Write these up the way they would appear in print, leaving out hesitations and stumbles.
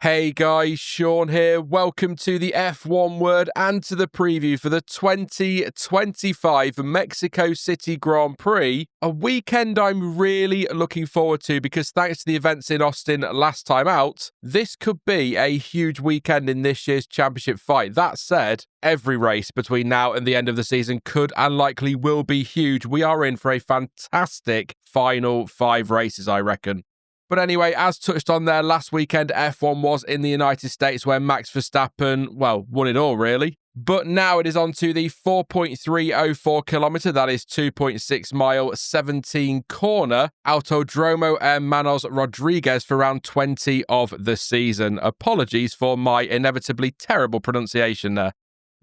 Hey guys, Sean here. Welcome to the F1 Word and to the preview for the 2025 Mexico City Grand Prix, a weekend I'm really looking forward to because thanks to the events in Austin last time out, this could be a huge weekend in this year's championship fight. That said, every race between now and the end of the season could and likely will be huge. We are in for a fantastic final 5 races, I reckon. But anyway, as touched on there, last weekend F1 was in the United States where Max Verstappen, won it all really. But now it is on to the 4.304 kilometre, that is 2.6 mile, 17 corner, Autódromo Hermanos Rodríguez for round 20 of the season. Apologies for my inevitably terrible pronunciation there.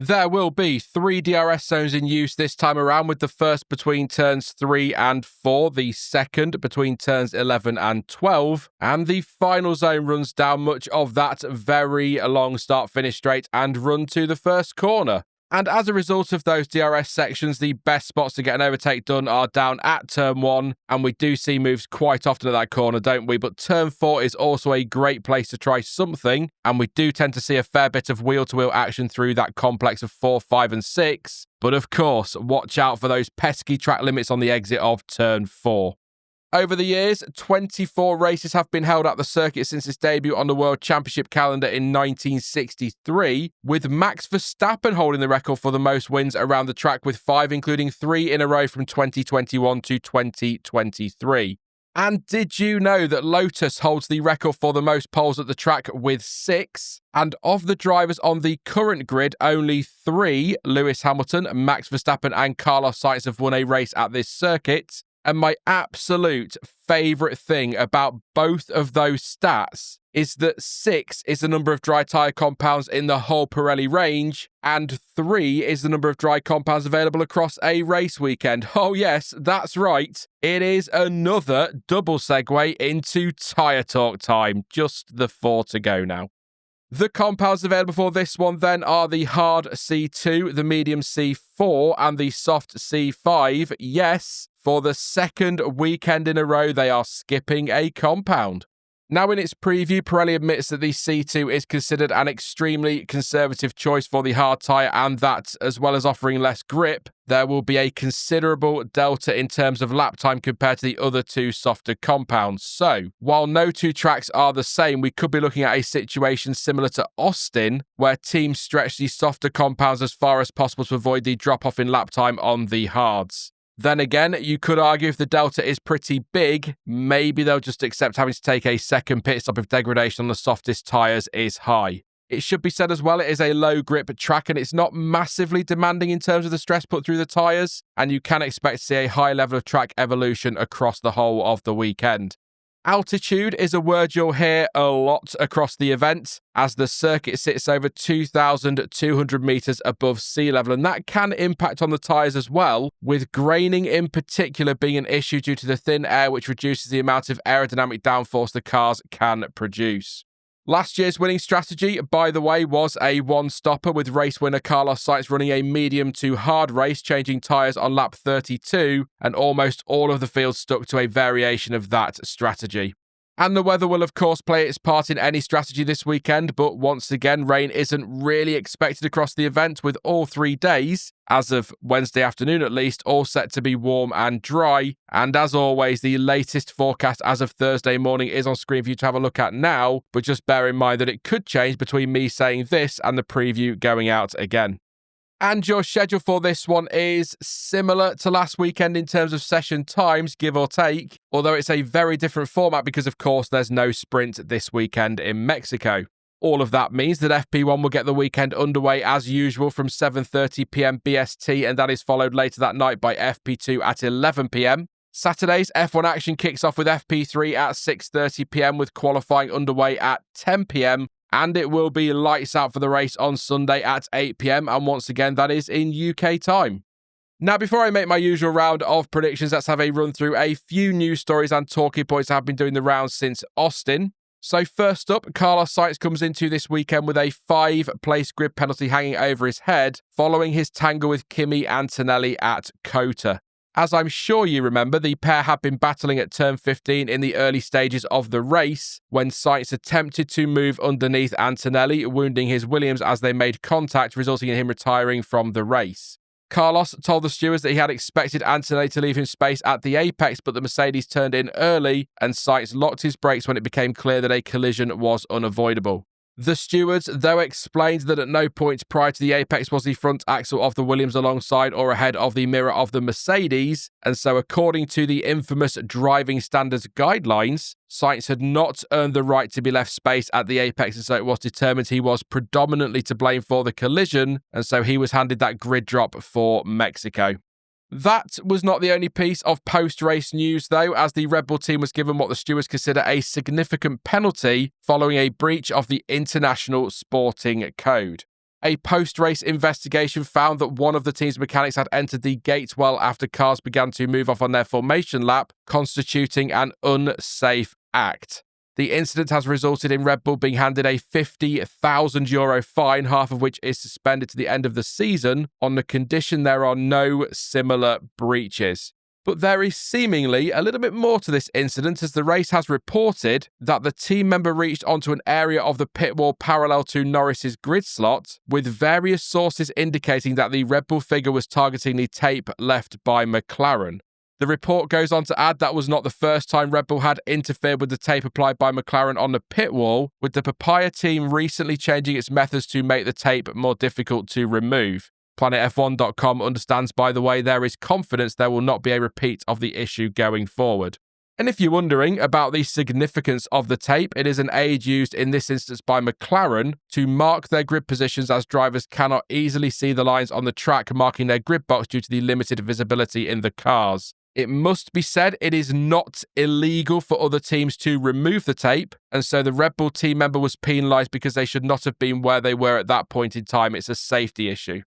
There will be 3 DRS zones in use this time around, with the first between turns 3 and 4, the second between turns 11 and 12, and the final zone runs down much of that very long start-finish straight and run to the first corner. And as a result of those DRS sections, the best spots to get an overtake done are down at turn 1, and we do see moves quite often at that corner, don't we? But turn 4 is also a great place to try something, and we do tend to see a fair bit of wheel-to-wheel action through that complex of 4, 5 and 6. But of course, watch out for those pesky track limits on the exit of turn 4. Over the years, 24 races have been held at the circuit since its debut on the World Championship calendar in 1963, with Max Verstappen holding the record for the most wins around the track with 5, including 3 in a row from 2021 to 2023. And did you know that Lotus holds the record for the most poles at the track with 6? And of the drivers on the current grid, only 3, Lewis Hamilton, Max Verstappen and Carlos Sainz, have won a race at this circuit. And my absolute favourite thing about both of those stats is that 6 is the number of dry tyre compounds in the whole Pirelli range, and 3 is the number of dry compounds available across a race weekend. Oh yes, that's right. It is another double segue into tyre talk time. Just the 4 to go now. The compounds available for this one then are the hard C2, the medium C4 and the soft C5. Yes, for the second weekend in a row, they are skipping a compound. Now in its preview, Pirelli admits that the C2 is considered an extremely conservative choice for the hard tyre, and that, as well as offering less grip, there will be a considerable delta in terms of lap time compared to the other 2 softer compounds. So, while no 2 tracks are the same, we could be looking at a situation similar to Austin, where teams stretch the softer compounds as far as possible to avoid the drop-off in lap time on the hards. Then again, you could argue if the delta is pretty big, maybe they'll just accept having to take a second pit stop if degradation on the softest tyres is high. It should be said as well, it is a low grip track and it's not massively demanding in terms of the stress put through the tyres, and you can expect to see a high level of track evolution across the whole of the weekend. Altitude is a word you'll hear a lot across the event, as the circuit sits over 2,200 metres above sea level, and that can impact on the tyres as well, with graining in particular being an issue due to the thin air, which reduces the amount of aerodynamic downforce the cars can produce. Last year's winning strategy, by the way, was a one-stopper, with race winner Carlos Sainz running a medium to hard race, changing tyres on lap 32, and almost all of the field stuck to a variation of that strategy. And the weather will of course play its part in any strategy this weekend, but once again, rain isn't really expected across the event, with all 3 days, as of Wednesday afternoon at least, all set to be warm and dry. And as always, the latest forecast as of Thursday morning is on screen for you to have a look at now, but just bear in mind that it could change between me saying this and the preview going out again. And your schedule for this one is similar to last weekend in terms of session times, give or take, although it's a very different format because, of course, there's no sprint this weekend in Mexico. All of that means that FP1 will get the weekend underway as usual from 7:30 p.m. BST, and that is followed later that night by FP2 at 11 p.m. Saturday's F1 action kicks off with FP3 at 6:30 p.m. with qualifying underway at 10 p.m. And it will be lights out for the race on Sunday at 8 p.m. And once again, that is in UK time. Now, before I make my usual round of predictions, let's have a run through a few news stories and talking points that have been doing the rounds since Austin. So first up, Carlos Sainz comes into this weekend with a 5-place grid penalty hanging over his head following his tangle with Kimi and Antonelli at COTA. As I'm sure you remember, the pair had been battling at turn 15 in the early stages of the race when Sainz attempted to move underneath Antonelli, wounding his Williams as they made contact, resulting in him retiring from the race. Carlos told the stewards that he had expected Antonelli to leave him space at the apex, but the Mercedes turned in early and Sainz locked his brakes when it became clear that a collision was unavoidable. The stewards, though, explained that at no point prior to the apex was the front axle of the Williams alongside or ahead of the mirror of the Mercedes, and so according to the infamous driving standards guidelines, Sainz had not earned the right to be left space at the apex, and so it was determined he was predominantly to blame for the collision, and so he was handed that grid drop for Mexico. That was not the only piece of post-race news, though, as the Red Bull team was given what the stewards consider a significant penalty following a breach of the International Sporting Code. A post-race investigation found that one of the team's mechanics had entered the gate well after cars began to move off on their formation lap, constituting an unsafe act. The incident has resulted in Red Bull being handed a €50,000 fine, half of which is suspended to the end of the season, on the condition there are no similar breaches. But there is seemingly a little bit more to this incident, as the race has reported that the team member reached onto an area of the pit wall parallel to Norris's grid slot, with various sources indicating that the Red Bull figure was targeting the tape left by McLaren. The report goes on to add that was not the first time Red Bull had interfered with the tape applied by McLaren on the pit wall, with the Papaya team recently changing its methods to make the tape more difficult to remove. PlanetF1.com understands, by the way, there is confidence there will not be a repeat of the issue going forward. And if you're wondering about the significance of the tape, it is an aid used in this instance by McLaren to mark their grid positions, as drivers cannot easily see the lines on the track marking their grid box due to the limited visibility in the cars. It must be said it is not illegal for other teams to remove the tape, and so the Red Bull team member was penalised because they should not have been where they were at that point in time. It's a safety issue.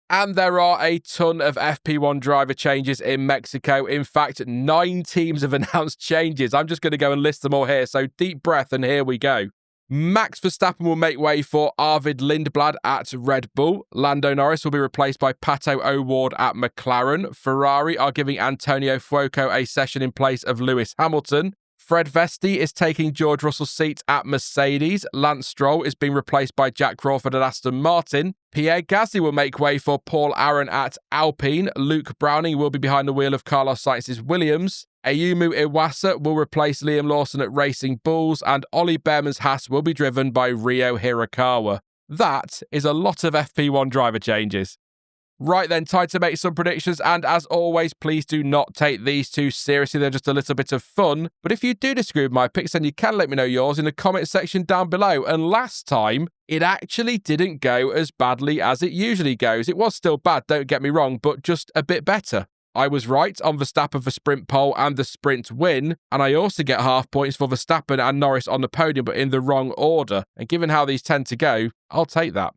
And there are a ton of FP1 driver changes in Mexico. In fact, 9 teams have announced changes. I'm just going to go and list them all here, so deep breath and here we go. Max Verstappen will make way for Arvid Lindblad at Red Bull. Lando Norris will be replaced by Pato O'Ward at McLaren. Ferrari are giving Antonio Fuoco a session in place of Lewis Hamilton. Fred Vesti is taking George Russell's seat at Mercedes. Lance Stroll is being replaced by Jack Crawford at Aston Martin. Pierre Gasly will make way for Paul Aron at Alpine. Luke Browning will be behind the wheel of Carlos Sainz's Williams. Ayumu Iwasa will replace Liam Lawson at Racing Bulls, and Ollie Behrman's Haas will be driven by Ryo Hirakawa. That is a lot of FP1 driver changes. Right then, time to make some predictions, and as always, please do not take these too seriously, they're just a little bit of fun. But if you do disagree with my picks, then you can let me know yours in the comment section down below. And last time, it actually didn't go as badly as it usually goes. It was still bad, don't get me wrong, but just a bit better. I was right on Verstappen for sprint pole and the sprint win, and I also get half points for Verstappen and Norris on the podium, but in the wrong order. And given how these tend to go, I'll take that.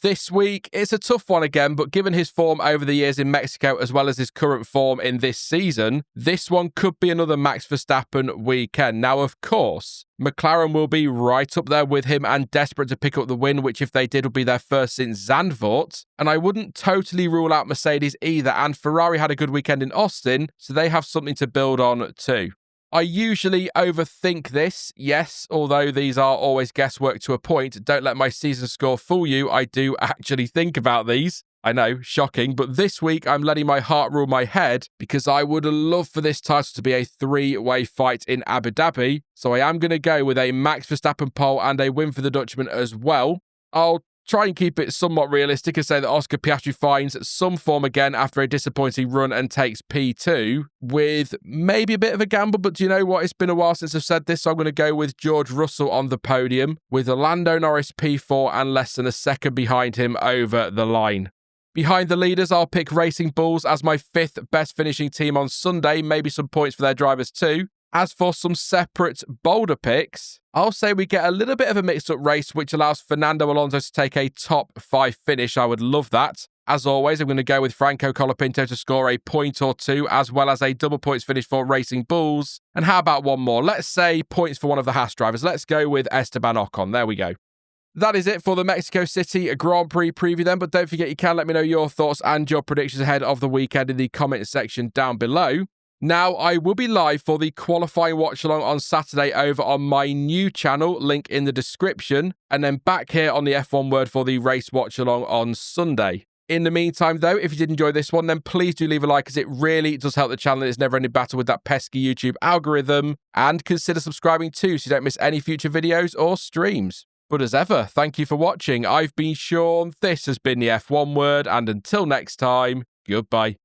This week, it's a tough one again, but given his form over the years in Mexico as well as his current form in this season, this one could be another Max Verstappen weekend. Now, of course, McLaren will be right up there with him and desperate to pick up the win, which if they did would be their first since Zandvoort. And I wouldn't totally rule out Mercedes either, and Ferrari had a good weekend in Austin, so they have something to build on too. I usually overthink this, yes, although these are always guesswork to a point. Don't let my season score fool you, I do actually think about these. I know, shocking, but this week I'm letting my heart rule my head because I would love for this title to be a 3-way fight in Abu Dhabi, so I am going to go with a Max Verstappen pole and a win for the Dutchman as well. I'll try and keep it somewhat realistic and say that Oscar Piastri finds some form again after a disappointing run and takes P2 with maybe a bit of a gamble, but do you know what? It's been a while since I've said this, so I'm going to go with George Russell on the podium with Lando Norris P4 and less than a second behind him over the line. Behind the leaders, I'll pick Racing Bulls as my 5th best finishing team on Sunday, maybe some points for their drivers too. As for some separate bolder picks, I'll say we get a little bit of a mixed up race, which allows Fernando Alonso to take a top 5 finish. I would love that. As always, I'm going to go with Franco Colapinto to score a point or two, as well as a double points finish for Racing Bulls. And how about one more? Let's say points for one of the Haas drivers. Let's go with Esteban Ocon. There we go. That is it for the Mexico City Grand Prix preview then, but don't forget you can let me know your thoughts and your predictions ahead of the weekend in the comment section down below. Now, I will be live for the qualifying watch-along on Saturday over on my new channel, link in the description, and then back here on the F1 Word for the race watch-along on Sunday. In the meantime, though, if you did enjoy this one, then please do leave a like, as it really does help the channel. It's never any battle with that pesky YouTube algorithm, and consider subscribing too so you don't miss any future videos or streams. But as ever, thank you for watching. I've been Sean, this has been the F1 Word, and until next time, goodbye.